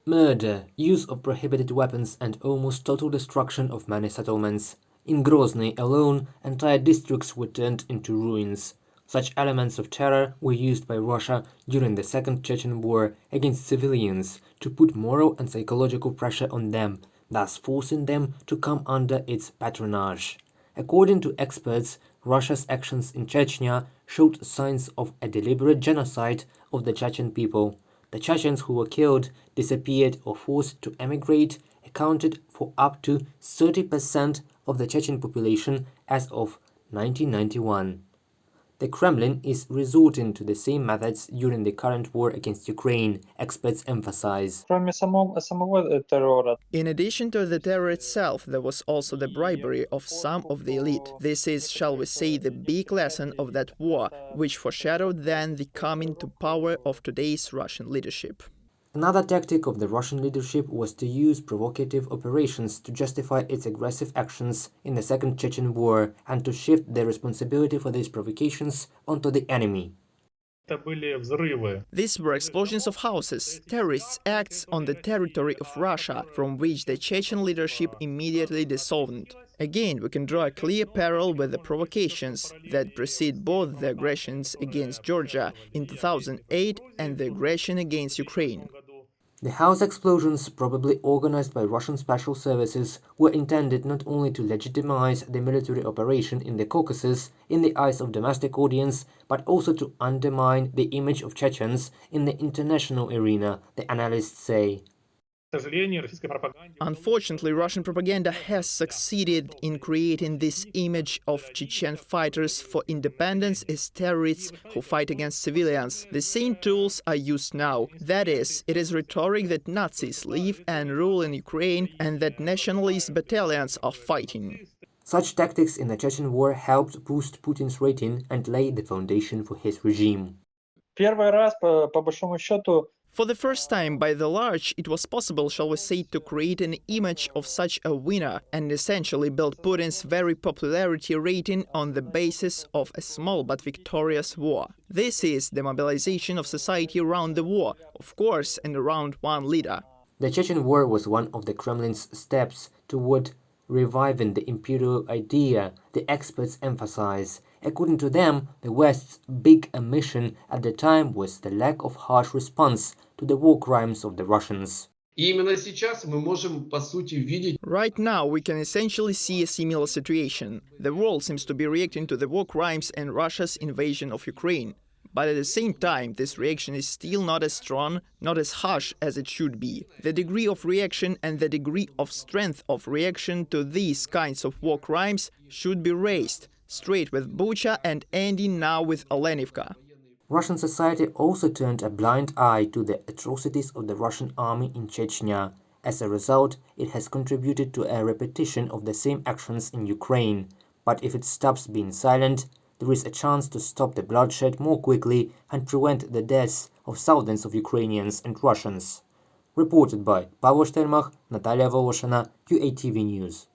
Murder, use of prohibited weapons and almost total destruction of many settlements. In Grozny alone, entire districts were turned into ruins. Such elements of terror were used by Russia during the Second Chechen War against civilians to put moral and psychological pressure on them, thus forcing them to come under its patronage. According to experts, Russia's actions in Chechnya showed signs of a deliberate genocide of the Chechen people. The Chechens who were killed, disappeared, or forced to emigrate accounted for up to 30% of the Chechen population as of 1991. The Kremlin is resorting to the same methods during the current war against Ukraine, experts emphasize. In addition to the terror itself, there was also the bribery of some of the elite. This is, shall we say, the big lesson of that war, which foreshadowed then the coming to power of today's Russian leadership. Another tactic of the Russian leadership was to use provocative operations to justify its aggressive actions in the Second Chechen War and to shift the responsibility for these provocations onto the enemy. These were explosions of houses, terrorist acts on the territory of Russia, from which the Chechen leadership immediately dissolved. Again, we can draw a clear parallel with the provocations that precede both the aggressions against Georgia in 2008 and the aggression against Ukraine. The house explosions, probably organized by Russian special services, were intended not only to legitimize the military operation in the Caucasus in the eyes of domestic audience, but also to undermine the image of Chechens in the international arena, the analysts say. Unfortunately, Russian propaganda has succeeded in creating this image of Chechen fighters for independence as terrorists who fight against civilians. The same tools are used now. That is, it is rhetoric that Nazis live and rule in Ukraine and that nationalist battalions are fighting. Such tactics in the Chechen War helped boost Putin's rating and lay the foundation for his regime. For the first time, by the large, it was possible, shall we say, to create an image of such a winner and essentially build Putin's very popularity rating on the basis of a small but victorious war. This is the mobilization of society around the war, of course, and around one leader. The Chechen War was one of the Kremlin's steps toward reviving the imperial idea, the experts emphasize. According to them, the West's big omission at the time was the lack of harsh response to the war crimes of the Russians. Right now, we can essentially see a similar situation. The world seems to be reacting to the war crimes and Russia's invasion of Ukraine. But at the same time, this reaction is still not as strong, not as harsh as it should be. The degree of reaction and the degree of strength of reaction to these kinds of war crimes should be raised, straight with Bucha and ending now with Olenivka. Russian society also turned a blind eye to the atrocities of the Russian army in Chechnya. As a result, it has contributed to a repetition of the same actions in Ukraine. But if it stops being silent, there is a chance to stop the bloodshed more quickly and prevent the deaths of thousands of Ukrainians and Russians. Reported by Pavel Shtermach, Natalia Voloshina, UATV News.